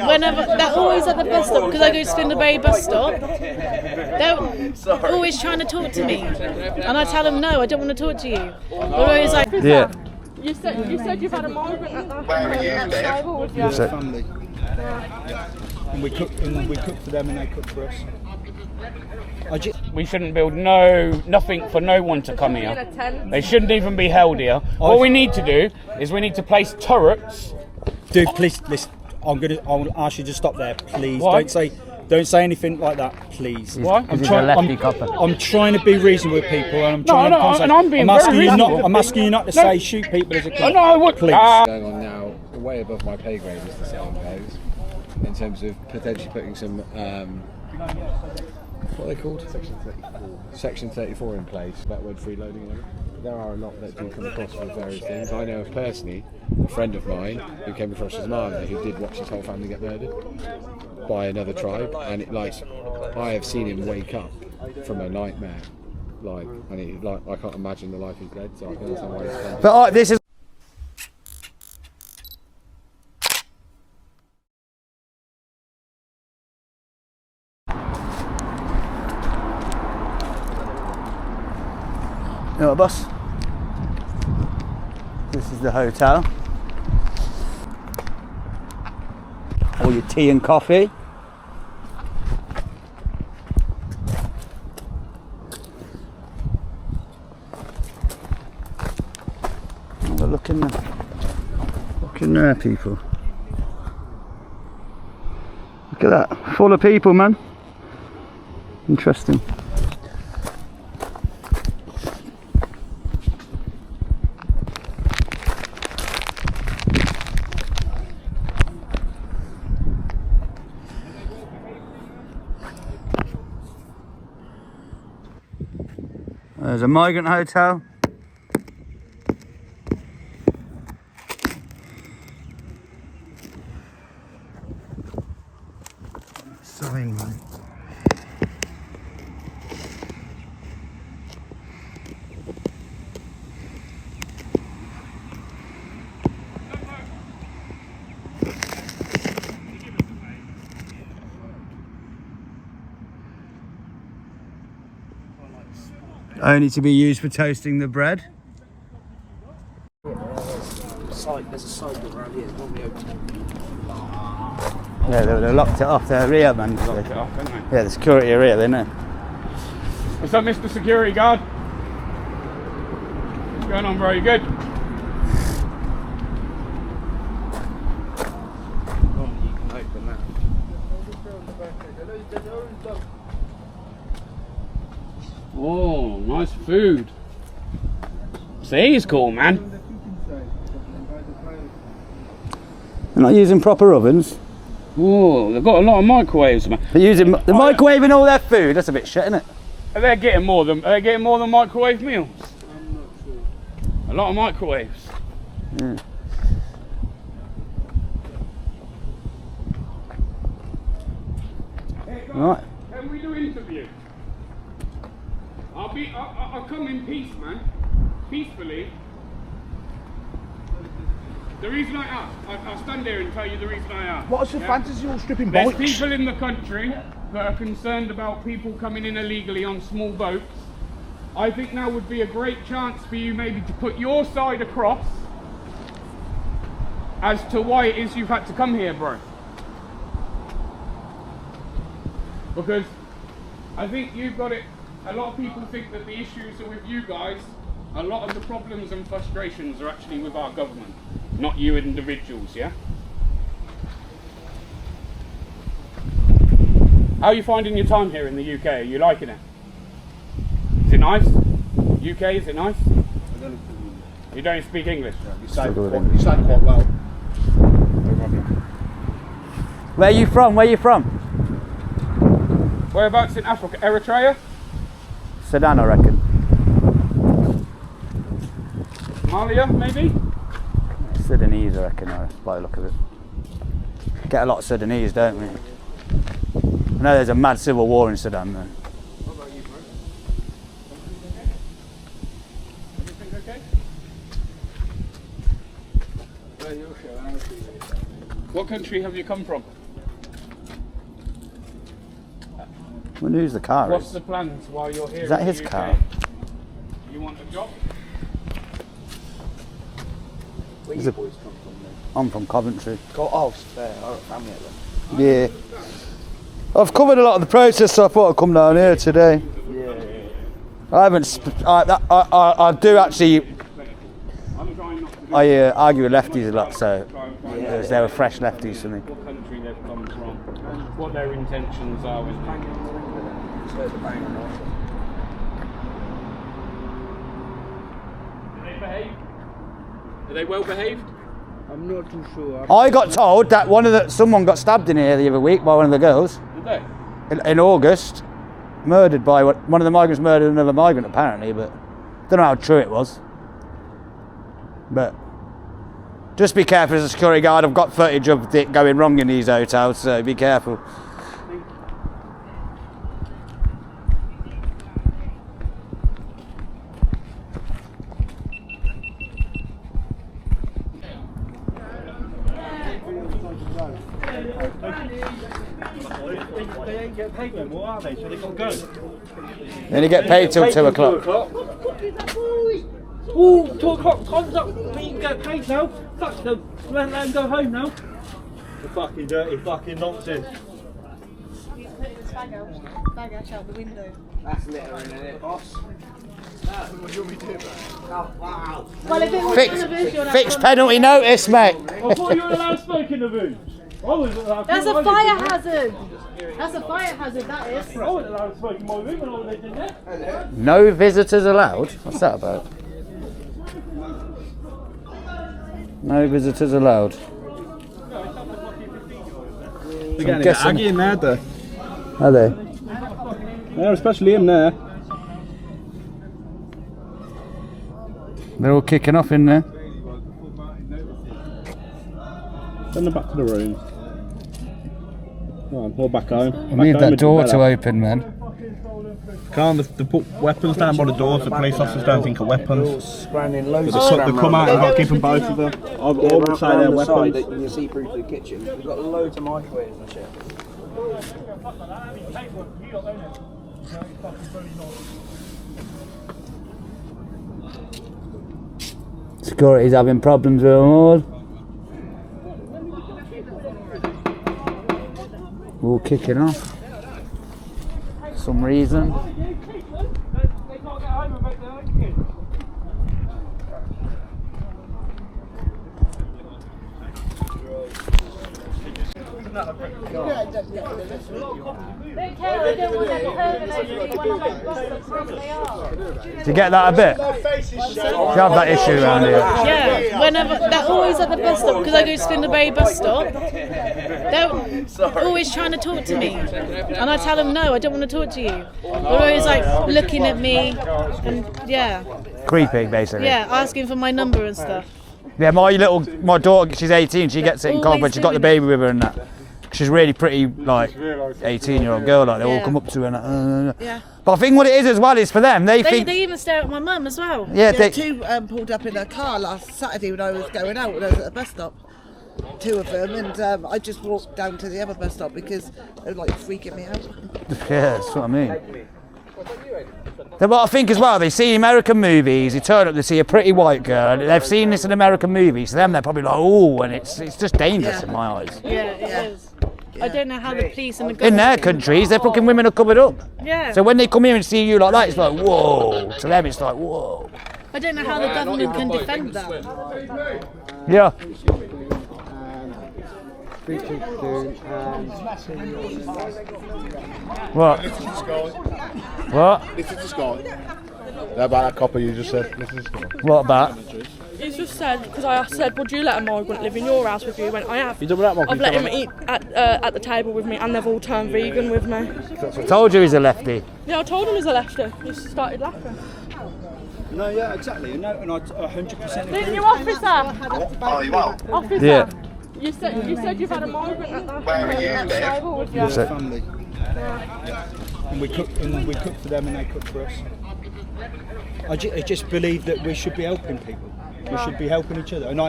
Whenever they're always at the bus stop, because I go to Spindle Bay bus stop, they're always trying to talk to me, and I tell them no, I don't want to talk to you. They're always like, yeah. You said you've had a migrant at the table with your family. And we cook for them and they cook for us. We shouldn't build nothing for no one to come here. They shouldn't even be held here. What we need to do is we need to place turrets. Dude, please, listen. I'll ask you to stop there, please. Why? Don't say anything like that, please. Why? I'm trying to be reasonable with people, and I'm asking you not to say shoot people as a club. No, I would. Please. Going on now, way above my pay grade, as the saying goes, in terms of potentially putting some, what are they called? Section 34 in place, that word freeloading. There are a lot that do come across with various things. I know personally a friend of mine who came across as an army who did watch his whole family get murdered by another tribe, and I have seen him wake up from a nightmare, I can't imagine the life he's led, so I can understand why he's done. But this is. You know what, boss? This is the hotel. All your tea and coffee. Have a look in there. Look in there, people. Look at that. Full of people, man. Interesting. There's a migrant hotel. Sign, man. Only to be used for toasting the bread. There's a side door around here. Yeah, they locked it off. They're rear, man. Locked it off, haven't they? Yeah, the security are rear, they know. What's up, Mr. Security Guard? What's going on, bro? You good? Oh, nice food. See, he's cool, man. They're not using proper ovens. Oh, they've got a lot of microwaves, man. They're using the microwaving all their food. That's a bit shit, isn't it? Are getting more than microwave meals? I'm not sure. A lot of microwaves. Yeah. Hey, guys, Right. can we do interview? I'll come in peace, man. Peacefully. The reason I ask, I'll stand there and tell you the reason I ask. What's your fantasy all stripping There's bollocks? people in the country that are concerned about people coming in illegally on small boats. I think now would be a great chance for you maybe to put your side across as to why it is you've had to come here, bro. Because I think you've got it. A lot of people think that the issues are with you guys. A lot of the problems and frustrations are actually with our government, not you individuals, yeah? How are you finding your time here in the UK? Are you liking it? Is it nice? UK, is it nice? I don't know. You don't speak English? You sound quite well. Where are you from? Where are you from? Whereabouts in Africa? Eritrea? Sudan, I reckon. Somalia, maybe? Sudanese, I reckon, by the look of it. Get a lot of Sudanese, don't we? I know there's a mad civil war in Sudan, though. What about you, bro? Everything okay? What country have you come from? Well, who's the car What's is? the plans while you're here? Is that in his the UK? car? You want a job? Where Is you it- boys come from then? I'm from Coventry. Oh, fair. Our family at them. Yeah. I've covered a lot of the process, so I thought I'd come down here today. Yeah. I haven't. I do actually. I'm trying not to do I argue with lefties a lot, so they were fresh lefties for me. what country they've come from, what their intentions are with Just heard the bang on off. Are they behaved? Are they well behaved? I'm not too sure. I got told that someone got stabbed in here the other week by one of the girls Did they? in August, murdered by one of the migrants murdered another migrant apparently, but don't know how true it was. But just be careful as a security guard. I've got footage of it going wrong in these hotels, so be careful. They ain't get paid no more, are they? So they've got to go. Then you get paid till 2 o'clock. Ooh, 2 o'clock, time's up. We can get paid now. Fuck them. Let them go home now. The fucking dirty fucking nonsense. He's putting his bag out the window. That's littering in it, boss. What do you want me to do? Oh, wow. Well, if it was Fix, fix penalty notice, mate. I thought you were allowed to smoke in the room. I wasn't allowed to. That's a fire hazard. That's a fire hazard, that is. I wasn't allowed to smoke in my room when I was in there. No visitors allowed? What's that about? No visitors allowed. They're getting guessing- aggy in there, though. Are they? Yeah, especially him there. They're all kicking off in there. Send them back to the room. Come on, we're back home. Leave that door to open, man. Can't they put weapons down by the door so police officers don't think of weapons? Spraying loads They of come out and got keeping both of them. I would say they're weapons. that you can see through to the kitchen. We've got loads of microwaves and shit. Security's having problems with them all. All kicking off. For some reason. Don't care, I don't want them permanently when I'm at bus stops, they are. Do you get that a bit? Do you have that issue around here? Yeah, whenever they're always at the bus stop because I go to Spindle Bay bus stop. They're always trying to talk to me, and I tell them no, I don't want to talk to you. They're always like looking at me, and yeah, Creepy, basically. yeah, asking for my number and stuff. Yeah, my daughter, she's 18, she gets it in cold when she's got the baby with her and that. She's really pretty, like, 18-year-old girl, like, they all Yeah. come up to her and like, Yeah. But I think what it is as well is for them, they think... They even stare at my mum as well. Yeah, Yeah, they, two pulled up in a car last Saturday when I was going out, when I was at the bus stop. Two of them, and I just walked down to the other bus stop because they were like freaking me out. yeah, that's what I mean. But I think as well, they see American movies, they turn up, they see a pretty white girl, and they've seen this in American movies, so them they're probably like, oh, and it's just dangerous Yeah. in my eyes. Yeah, it is. I don't know how the police and the In their government. countries, their fucking women are covered up. Yeah. So when they come here and see you like that, it's like, whoa. To them, it's like, whoa. I don't know how the government can defend that. Yeah. What? What? This is the sky. About that copper you just said. This is the sky. What about? He's just said, because I said, would you let a migrant live in your house with you? He went, I have. You done with that one? I've let him eat at the table with me, and they've all turned vegan with me. Told you he's a lefty. Yeah, I told him he's a lefty. He started laughing. No, yeah, exactly. No, and I 100% agree. Didn't you, officer? Oh, you are? Officer, Yeah. you said you've had a migrant at the table with you. So- Family. And we cook for them and they cook for us. I just believe that we should be helping people. We should be helping each other. And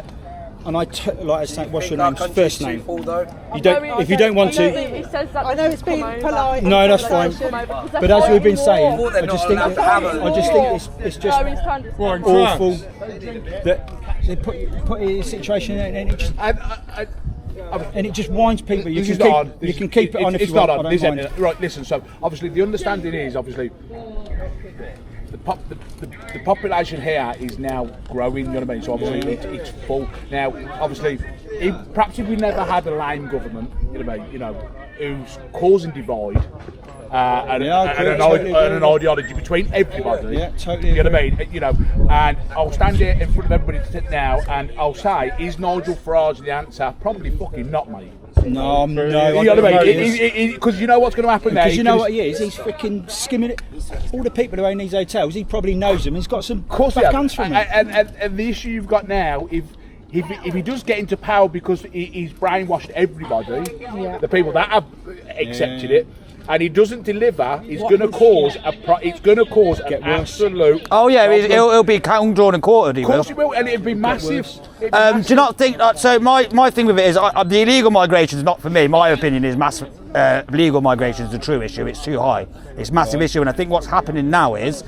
and like I say, what's your name? First name. You don't. If you don't want to. He says that I know it's been polite. No, that's fine. But as we've been saying, I just think it's just awful that they put you in a situation and it just. And it just winds people. You can keep it on if you want. I don't mind. Right, listen. So obviously the understanding is obviously the population here is now growing. You know what I mean? So obviously it's full now. Obviously, perhaps if we never had a lame government, you know what I mean? You know, who's causing divide. And an ideology between everybody. Yeah, totally. You know what I mean? You know, and I'll stand here in front of everybody now, and I'll say, is Nigel Farage the answer? Probably fucking not, mate. No. You know what I mean? Because you know what's going to happen there. Because you know what he is? He's freaking skimming it. All the people who own these hotels, he probably knows them. He's got some backhands from them. And the issue you've got now, if he does get into power because he's brainwashed everybody, the people that have accepted it. And he doesn't deliver. It's going to cause an absolute. Oh yeah, he'll be drawn and quartered. Of course he will, and it'll be massive. Do you not think that? So my thing with it is the illegal migration is not for me. My opinion is massive. Legal migration is the true issue. It's too high. It's a massive issue, and I think what's happening now is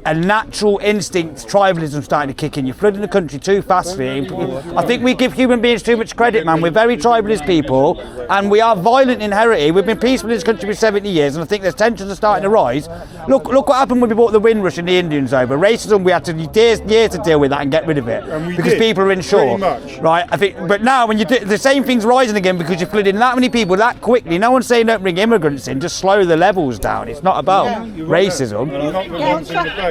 a natural instinct, tribalism starting to kick in. You're flooding the country too fast. I think we give human beings too much credit, man. We're very tribalist people, and we are violent inherently. We've been peaceful in this country for 70 years, and I think there's tensions are starting to rise. Look what happened when we brought the Windrush and the Indians over. Racism, we had to years to deal with that and get rid of it because people are insured, right? I think, but now when you do the same thing's rising again because you're flooding that many people that quickly. No one's saying don't bring immigrants in, just slow the levels down. It's not about racism.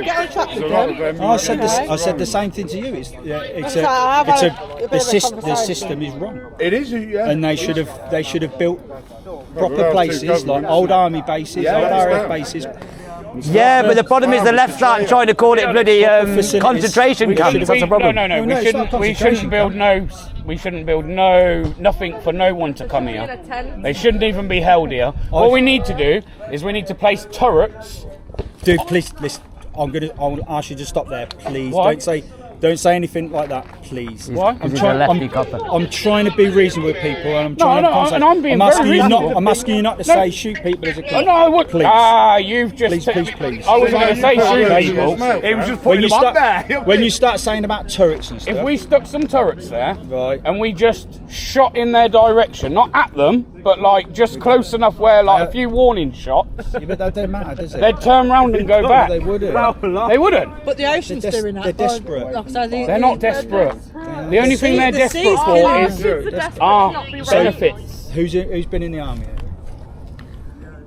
Get on track with them. I said the same thing to you. The system is wrong. It is, yeah. And they should have built proper places like old army bases, old RAF bases. Yeah, but the problem is the left start trying to call it bloody concentration camps. That's a problem. No. We shouldn't build nothing for no one to come here. They shouldn't even be held here. What we need to do is we need to place turrets. Dude, please listen. I'll ask you to stop there, please. Why? Don't say anything like that, please. Why? I'm trying to be reasonable with people, and I'm being very reasonable. I'm asking you not to say shoot people as a club. No, I would. Please. You've just. Please. I wasn't going to say shoot people. It was just putting them up there. When you start saying about turrets and stuff. If we stuck some turrets there, right, and we just shot in their direction, not at them, but like just close enough where like a few warning shots. Yeah, but that don't matter, does it? They'd turn around and go back. They wouldn't. They wouldn't. But the ocean's doing that. They're desperate. They're not desperate. The only thing they're desperate for is benefits. Who's been in the army?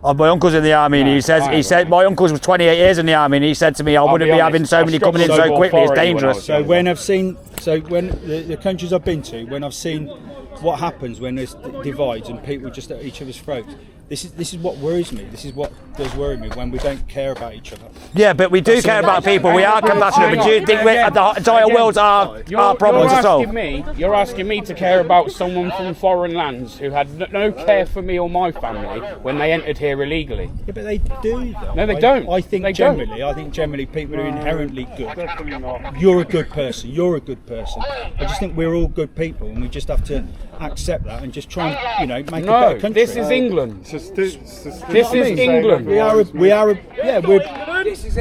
Oh, my uncle's in the army, and he said my uncle's was 28 years in the army, and he said to me, I wouldn't be having so many coming in so quickly. It's dangerous. So when the countries I've been to, when I've seen what happens when there's divides and people just at each other's throats. This is what worries me. This is what does worry me when we don't care about each other. Yeah, but we do care about people. We are compassionate. But do you think the entire world's our problems to solve? You're asking me to care about someone from foreign lands who had no care for me or my family when they entered here illegally. Yeah, but they do. Though. No, they don't. I think generally people are inherently good. You're a good person. You're a good person. I just think we're all good people, and we just have to accept that and just try and make a better country. This is England. This is England. We're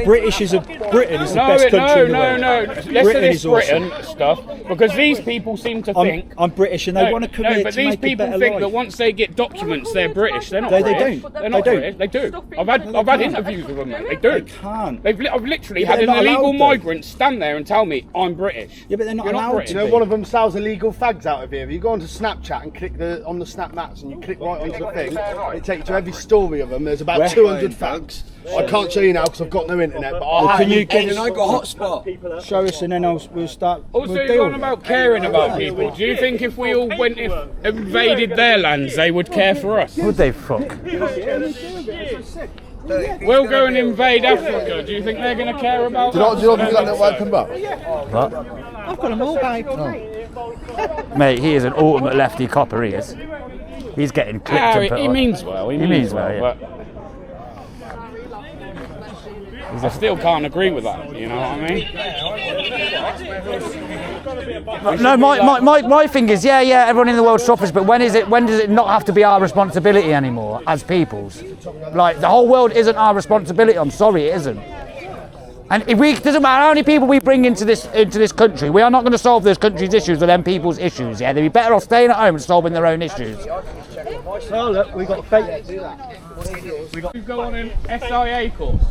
British is Britain is the best country in the world. No. Listen to this Britain stuff, because these people seem to think I'm British and they want to come here to make a better life. But these people think that once they get documents, they're British. They're not British. They don't. They're not British. They do. I've had interviews with them. They do. They can't. I've literally had an illegal migrant stand there and tell me I'm British. Yeah, but they're not allowed to. You know, one of them sells illegal fags out of here. If you go onto Snapchat and click on the Snap Maps and you click right onto the thing, it takes you to every story of them. There's about 200 fags. I can't show you now because I've got no internet, but can you get and I got hotspot. Show us and then we'll start. Also, you're on about caring about people. Do you think if we all went invaded their lands, they would care for us? Would they fuck? We'll go and invade Africa. Do you think they're going to care about us? Do you not think that will open up? What? I've got them all, babe. Mate, he is an ultimate lefty copper, he is. He's getting clipped and put he on. means well. He means well, yeah. He's I still can't agree with that, you know what I mean? No, my thing is, yeah, everyone in the world suffers, but when does it not have to be our responsibility anymore as peoples? Like, the whole world isn't our responsibility. I'm sorry, it isn't. And it doesn't matter how many people we bring into this country, we are not going to solve this country's issues with them people's issues. Yeah, they'd be better off staying at home and solving their own issues. Oh look, we got a fake. You go on an SIA course,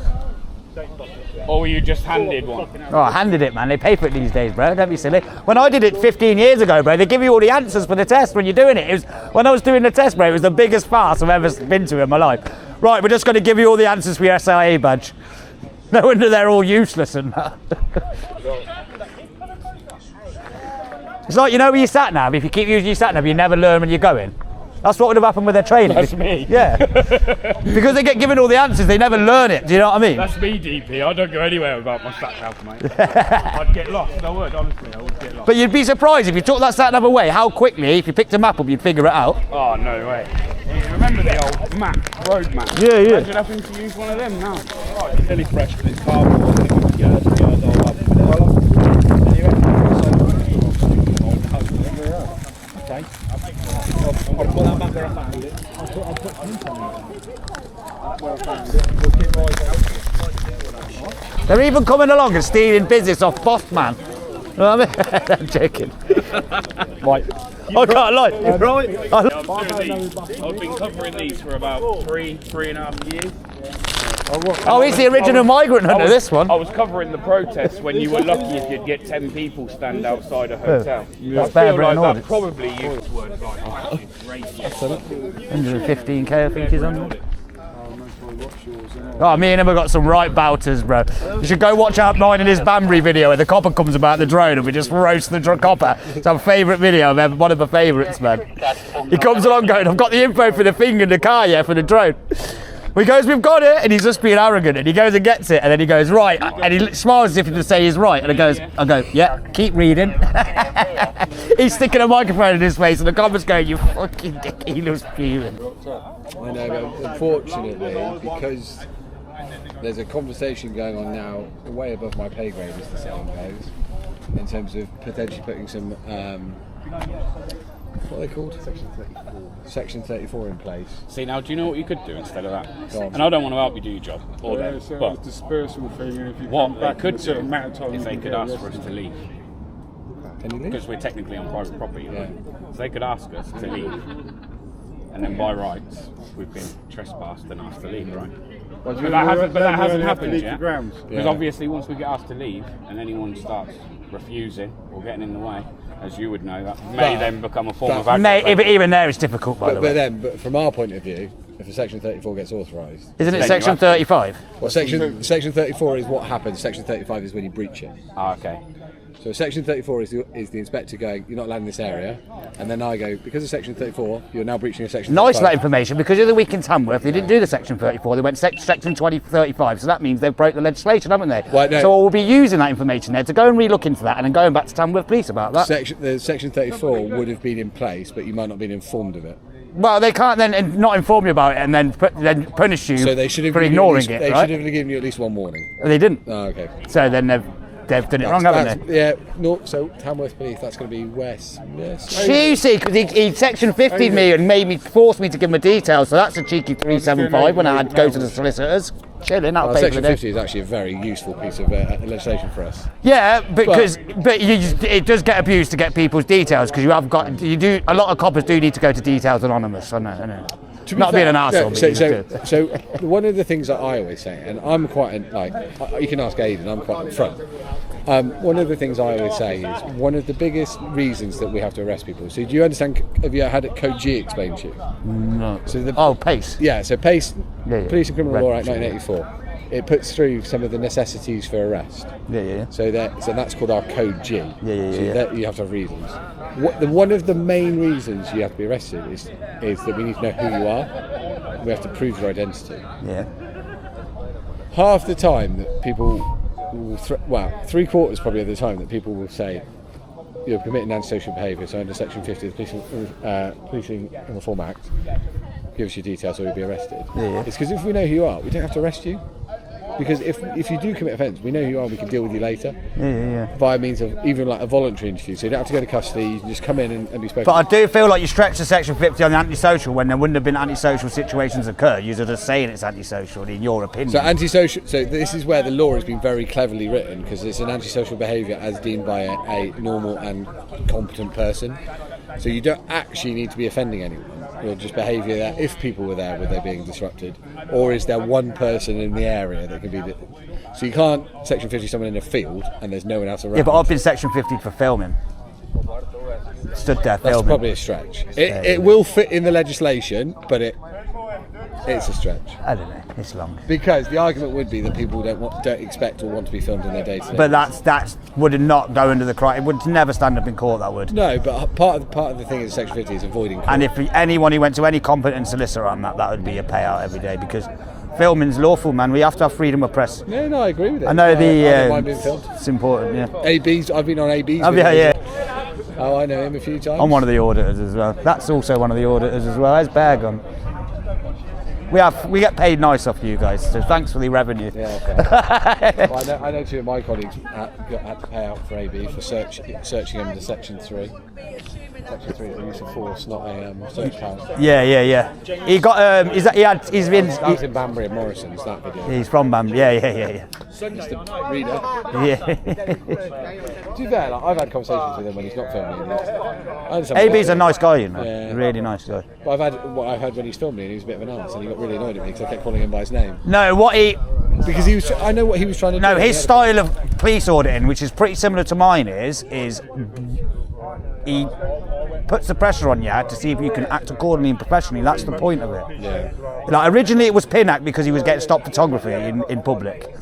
or were you just handed one? Oh, I handed it, man. They pay for it these days, bro. Don't be silly. When I did it 15 years ago, bro, they give you all the answers for the test when you're doing it. When I was doing the test, bro, it was the biggest farce I've ever been to in my life. Right, we're just going to give you all the answers for your SIA badge. No wonder they're all useless and that. It's like, you know, with your sat nav, if you keep using your sat nav, you never learn when you're going. That's what would have happened with their training. That's me. Yeah. Because they get given all the answers, they never learn it. Do you know what I mean? That's me, DP. I don't go anywhere without my sat nav, mate. I'd get lost. I would, honestly. I would get lost. But you'd be surprised if you took that sat nav away, how quickly, if you picked a map up, you'd figure it out. Oh, no way. Remember the old map, road map? Yeah. Imagine having to use one of them now. Oh, it's really fresh, but it's cardboard. Years old. Okay. I'll put that back where I found it. I'll put print on it. Where I found it. We'll keep right. They're even coming along and stealing business off Boss Man. You know what I mean? I'm joking. Right. I can't lie. You're right. I've been covering these for about 3.5 years. Oh, he's the original migrant hunter, this one. I was covering the protests when you were lucky if you'd get 10 people stand outside a hotel. That's I better feel than like that audits. probably used words like racist. 115k, I think he's on. Oh, me and him have got some right bouters, bro. You should go watch out mine and his Banbury video where the copper comes about the drone and we just roast the copper. It's our favourite video of ever, one of my favourites, man. He comes along going, I've got the info for the thing in the car, yeah, for the drone. He goes, we've got it, and he's just being arrogant, and he goes and gets it, and then he goes, right, and he smiles as if to say he's right, and I go, yeah, keep reading. He's sticking a microphone in his face, and the comments going, you fucking dick, he looks fuming. I know, but unfortunately, because there's a conversation going on now way above my pay grade, as the saying goes, in terms of potentially putting some, what are they called? Section 34 in place. See, now, do you know what you could do instead of that? Go on. And I don't want to help you do your job, or them, So but it's dispersal thing, and if you what come they back could in a certain do amount of time, is they you could can ask get for us to leave. Can you leave? Because we're technically on private property, Yeah. so they could ask us to leave. And then by rights, we've been trespassed and asked to leave, right? Well, But that hasn't happened leave yet. the grounds. Because Yeah. obviously once we get asked to leave and anyone starts refusing or getting in the way, as you would know, that may But then become a form of Mate, aggravation. even there it's difficult, by the way. But from our point of view, if a Section 34 gets authorised, Isn't it Then section you have to. 35? well, Section 34 is what happens. Section 35 is when you breach it. Ah, okay. So Section 34 is the inspector going, you're not allowed in this area, and then I go, because of Section 34, you're now breaching a Section Nice 35. that information, because the other week in Tamworth, they didn't do the section 34, they went section 35, so that means they've broke the legislation, haven't they? Well, no. So we'll be using that information there to go and re-look into that, and then going back to Tamworth Police about that. The Section 34 would have been in place, but you might not have been informed of it. Well, they can't then not inform you about it and then punish you So they should have for given you at ignoring least- it, They right? should have given you at least one warning. They didn't. Oh, okay. So then they've done it wrong, haven't they? Yeah, no, so Tamworth Police, that's going to be West. Yes. Cheeky, because he section 50'd me and forced me to give him the details, so that's a cheeky 375 when I had to go to the solicitors. Chilling, that'll pay for Section the 50 is actually a very useful piece of legislation for us. Yeah, it does get abused to get people's details, because a lot of coppers do need to go to Details Anonymous. I know. Not being an arsehole. So one of the things that I always say, and I'm quite you can ask Aidan, I'm quite upfront. One of the things I always say is one of the biggest reasons that we have to arrest people. So do you understand? Have you had Code G explained to you? No. So PACE. Yeah. So PACE, Yeah. Police and Criminal Law Act Right. 1984. It puts through some of the necessities for arrest. Yeah. So that's called our Code G. Yeah. So that you have to have reasons. One of the main reasons you have to be arrested is that we need to know who you are. We have to prove your identity. Yeah. Half the time that people will, 3/4 probably of the time that people will say you're committing antisocial behaviour. So under Section 50 of the Policing and Reform Act, give us your details or you'll be arrested. Yeah. It's because if we know who you are, we don't have to arrest you. Because if you do commit offence, we know who you are, we can deal with you later. Yeah. By means of even like a voluntary interview. So you don't have to go to custody, you can just come in and be spoken But I to. do feel like you stretch the Section 50 on the antisocial when there wouldn't have been antisocial situations occur. You're just saying it's antisocial in your opinion. So antisocial. So this is where the law has been very cleverly written, because it's an antisocial behaviour as deemed by a normal and competent person. So you don't actually need to be offending anyone. You're just behaviour that if people were there, were they being disrupted, or is there one person in the area that can be? So you can't Section 50 someone in a field and there's no one else around. Yeah, but I've been Section 50 for filming. Stood there filming. That's probably a stretch. It will fit in the legislation, but it's a stretch. I don't know. It's long. Because the argument would be that people don't expect or want to be filmed in their day-to-day. But that would not go under the crime. It would never stand up in court. That would. No, but part of the thing is Section 50 is avoiding court. And if anyone who went to any competent solicitor on that would be a payout every day, because filming's lawful, man. We have to have freedom of press. No, I agree with it. I know I don't mind being filmed. It's important. Yeah. AB's. I've been on AB's. Yeah. Oh, I know him a few times. I'm one of the auditors as well. That's also one of the auditors as well. There's Bear gone. We get paid nice off you guys, so thanks for the revenue. Yeah, okay. Well, I know two of my colleagues had to pay out for AB for searching under Section 3. Section 3 is a use of force, not a search power. Yeah. He got he's been. That was in Banbury and Morrison's, that video. He's from Banbury. Yeah. Just a reader. Yeah. To be fair, like, I've had conversations with him when he's not filming. AB's a nice guy, you know. Yeah. Really nice guy. But I've had when he's filming, he was a bit of an arse, and he got really annoyed at me because I kept calling him by his name. No, because he was. I know what he was trying to do. No, his style of police auditing, which is pretty similar to mine, is he puts the pressure on you to see if you can act accordingly and professionally. That's the point of it. Yeah. Like originally it was Pinnock because he was getting stopped photography in public.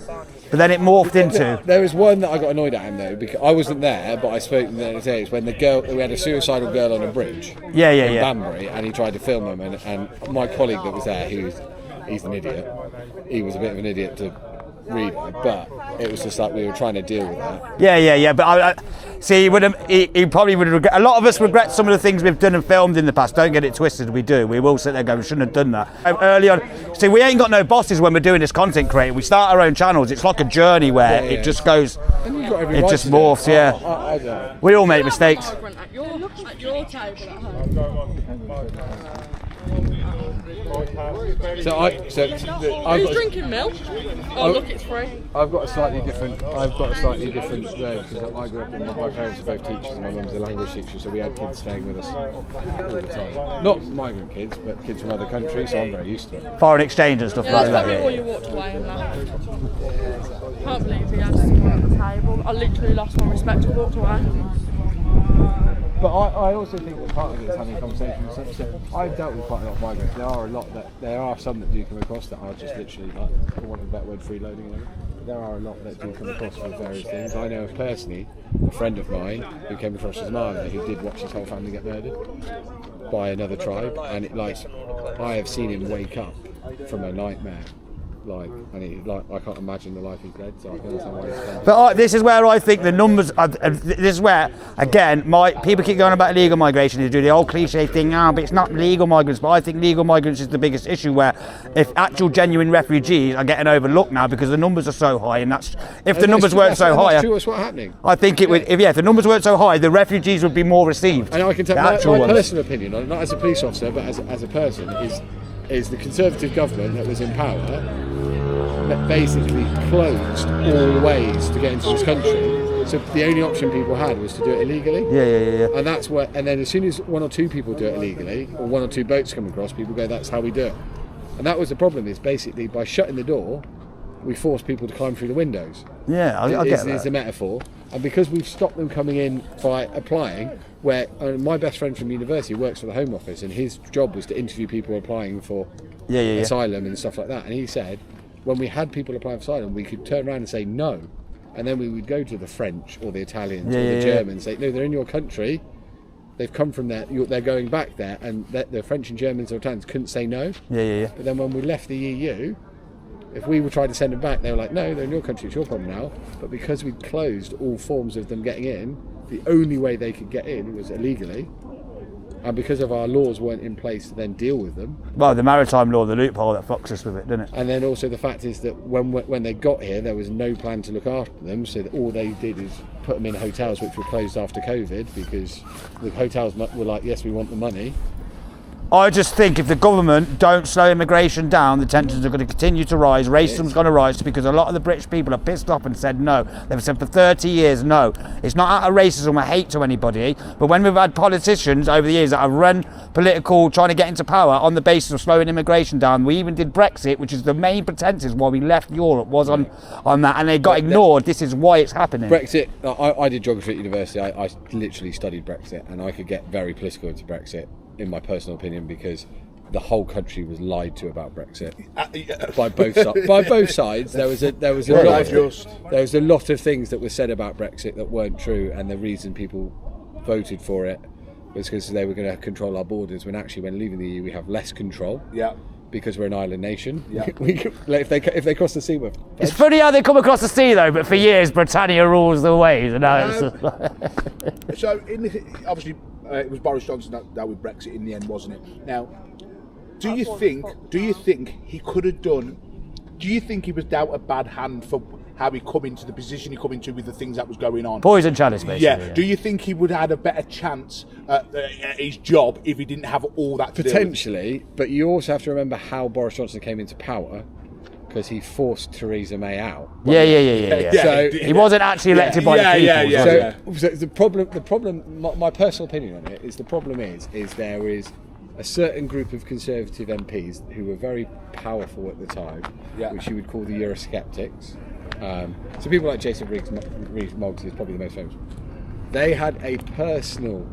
But then it morphed into... There was one that I got annoyed at him though, because I wasn't there, but I spoke to him the other day. It's when we had a suicidal girl on a bridge in Banbury, and he tried to film them, and my colleague that was there, he's an idiot. He was a bit of an idiot to read it, but it was just like we were trying to deal with that. Yeah. But I see, he probably would regret. A lot of us regret some of the things we've done and filmed in the past. Don't get it twisted. We do. We will sit there going, we shouldn't have done that. Early on, see, we ain't got no bosses when we're doing this content creating. We start our own channels. It's like a journey where it just goes. It just morphs. I don't. We all make mistakes. At your table at home. Who's drinking milk? Oh, look, it's free. I've got a slightly different because I grew up and my parents are both teachers and my mum's a language teacher, so we had kids staying with us all the time. Not migrant kids, but kids from other countries, so I'm very used to it. Foreign exchange and stuff like that. That's probably why you walked away and left. Can't believe he has to come at the table. I literally lost my respect and walked away. But I also think that part of it is having conversations. So I've dealt with quite a lot of migrants. There are some that do come across that are just literally, like, for want of a better word, freeloading. There are a lot that do come across with various things. I know personally a friend of mine who came across as Somali who did watch his whole family get murdered by another tribe, and I have seen him wake up from a nightmare. I can't imagine the life he's led, so I can understand why he's done. But this is where I think the numbers. This is where, again, people keep going about illegal migration. They do the old cliche thing, but it's not legal migrants. But I think legal migrants is the biggest issue. Where if actual genuine refugees are getting overlooked now because the numbers are so high, and if the numbers weren't so high, that's what's happening. I think it would. If the numbers weren't so high, the refugees would be more received. And I can tell my personal opinion, not as a police officer, but as a person, is the Conservative government that was in power that basically closed all ways to get into this country. So the only option people had was to do it illegally. Yeah. And that's what. And then as soon as one or two people do it illegally, or one or two boats come across, people go, "That's how we do it." And that was the problem. Is basically by shutting the door, we forced people to climb through the windows. Yeah, I get that. Is the metaphor. And because we've stopped them coming in by applying, where my best friend from university works for the Home Office, and his job was to interview people applying for asylum and stuff like that. And he said, when we had people applying for asylum, we could turn around and say no, and then we would go to the French or the Italians or the Germans, say, no, they're in your country, they've come from there, they're going back there, and the French and Germans or Italians couldn't say no. But then when we left the EU, if we were trying to send them back, they were like, no, they're in your country, it's your problem now. But because we closed all forms of them getting in, the only way they could get in was illegally. And because of our laws weren't in place to then deal with them. Well, the maritime law, the loophole that fucks us with it, didn't it? And then also the fact is that when they got here, there was no plan to look after them, so that all they did is put them in hotels which were closed after COVID, because the hotels were like, yes, we want the money. I just think if the government don't slow immigration down, the tensions are going to continue to rise. Racism's going to rise because a lot of the British people are pissed off and said no. They've said for 30 years no. It's not out of racism or hate to anybody, but when we've had politicians over the years that have run political, trying to get into power on the basis of slowing immigration down, we even did Brexit, which is the main pretenses why we left Europe, was on that, and they got ignored. This is why it's happening. Brexit, I did geography at university. I literally studied Brexit, and I could get very political into Brexit, in my personal opinion, because the whole country was lied to about Brexit by both sides. By both sides, there was a lot of things that were said about Brexit that weren't true, and the reason people voted for it was because they were going to control our borders. When actually, when leaving the EU, we have less control. Yeah. Because we're an island nation. Yeah. If they cross the sea, it's funny how they come across the sea though. But for years, Britannia rules the waves. So, obviously, it was Boris Johnson that with Brexit in the end, wasn't it? Now, do you think he could have done? Do you think he was dealt a bad hand for how he come into the position he come into with the things that was going on? Poison chalice, basically. Yeah. Do you think he would have had a better chance at his job if he didn't have all that to potentially, but you also have to remember how Boris Johnson came into power, because he forced Theresa May out. Yeah. So he wasn't actually elected by the people. So the problem, my personal opinion on it is the problem is there is a certain group of Conservative MPs who were very powerful at the time, which you would call the Eurosceptics. So people like Jason Rees-Mogg is probably the most famous. They had a personal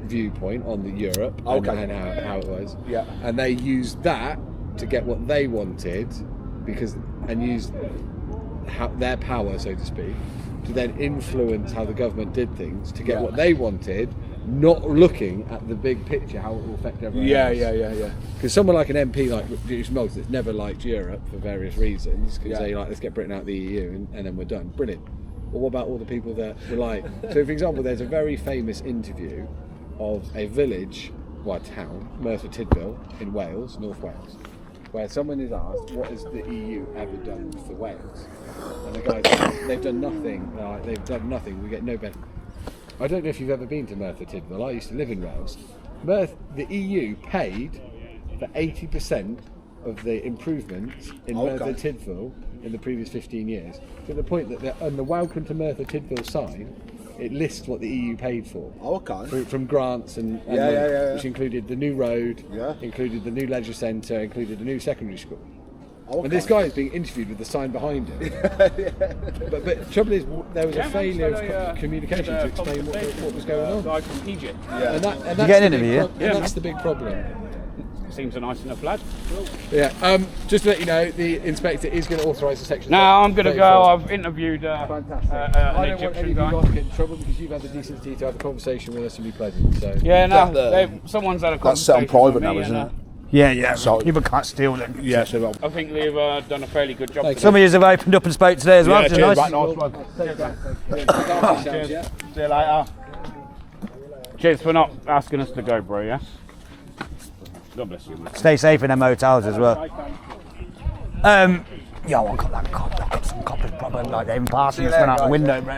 viewpoint on the Europe and how it was, and they used that to get what they wanted, and used their power, so to speak, to then influence how the government did things to get what they wanted, not looking at the big picture, how it will affect everyone else. Yeah. Because someone like an MP like Rees-Mogg that's never liked Europe for various reasons, because they like, let's get Britain out of the EU and then we're done. Brilliant. But what about all the people that were like... So, for example, there's a very famous interview of a village, well, a town, Merthyr Tydfil in Wales, North Wales, where someone is asked, what has the EU ever done for Wales? And the guy says, they've done nothing. They've done nothing. We get no benefit. I don't know if you've ever been to Merthyr Tydfil. I used to live in Wales. The EU paid for 80% of the improvements in Merthyr Tydfil in the previous 15 years. To the point that on the Welcome to Merthyr Tydfil sign, it lists what the EU paid for. From grants and which included the new road, included the new leisure centre, included the new secondary school. And this guy is being interviewed with the sign behind him. But the trouble is, there was a failure of communication to explain what was going on. Guy from Egypt. And that's you get an interview, that's the big problem. Seems a nice enough lad. Yeah. Just to let you know, the inspector is going to authorise the section. No, I'm going to go. I've interviewed I an don't want any Egyptian of you guy. guys to get in trouble, because you've had the decency to have a conversation with us and be pleasant. So Yeah, no, someone's had a conversation. That's set on private with me now, isn't and, it? Yeah. So- People can't steal them. Yeah, so I think they've done a fairly good job. today. Some of you have opened up and spoke today as well, which is nice. See you later. Cheers for not asking us to go, bro, yeah? God bless you, mate. Stay safe in them hotels as well. I got that cop. I got some coppers problem like they're passing this one out the window, bro.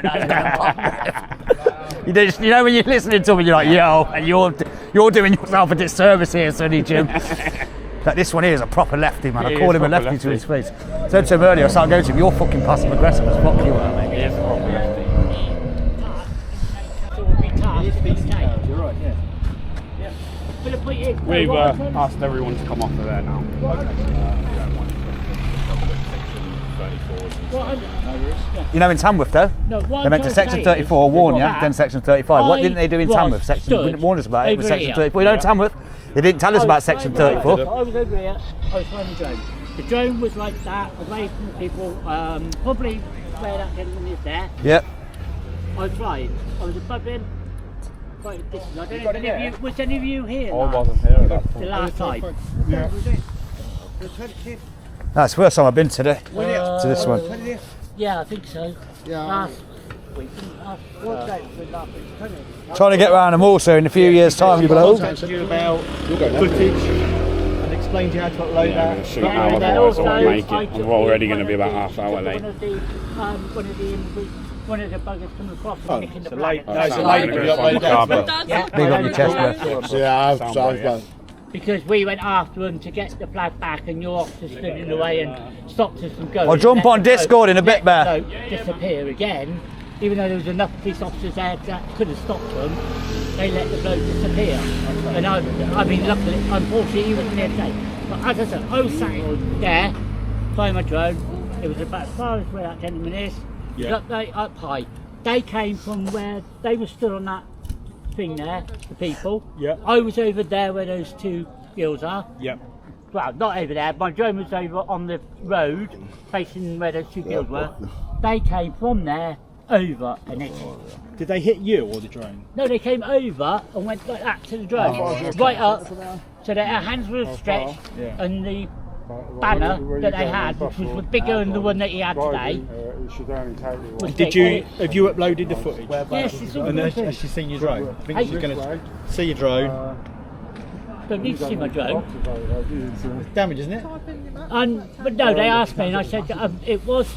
You know when you're listening to me, you're like, yo, and you're doing yourself a disservice here, Sonny Jim. Like this one here is a proper lefty, man. I called him a lefty to his face. I said to him earlier, I started going to him, you're fucking passive aggressive as fuck you are, mate. He is a proper lefty. We've asked everyone to come off of there now. You know in Tamworth though, they went to section 34, warn you, then section 35. What didn't they do in Tamworth? Section, they didn't warn us about it, it was section 34. You know in Tamworth, they didn't tell us about section 34. I was over here, I was flying the drone. The drone was like that, away from the people, probably where that gentleman is there. Yep. I was flying, I was above him. Quite a distance. I don't know if any of you, was any of you here? I wasn't here at that The point. last time. Yeah. That's the first time I've been today, to this one. Yeah, I think so. Yeah. week. Trying to get round them also in a few years' time, you below. Contacted you about footage and explained you how to upload that. Shoot now, otherwise I won't make it. I'm already going to be about half hour late. One of the buggers come across and nicking the flag. Big on your chest, bro. Yeah, because we went after them to get the flag back, and your officer stood in the way and stopped us from going. I'll jump on Discord in a bit, Bear. Disappear again, even though there was enough police officers there that could have stopped them. They let the bloke disappear, and I mean, luckily, unfortunately, he wasn't there today. But as I said, I was sat there, flying my drone. It was about as far as where that gentleman is. Yeah. Up high. They came from where they were stood on that thing there, the people. Yeah. I was over there where those two girls are. Yep. Well, not over there. My drone was over on the road, facing where those two girls were. They came from there over and hit. Did they hit you or the drone? No, they came over and went like that to the drone, right up, so their hands were stretched, and the banner that they had, which was bigger than the one that he had today. Have you uploaded the footage? Yes, it's all And good. has she seen your drone? I think she's going to see your drone. Don't need to see my drone. Damage, isn't it? But no, they asked me, and I said it was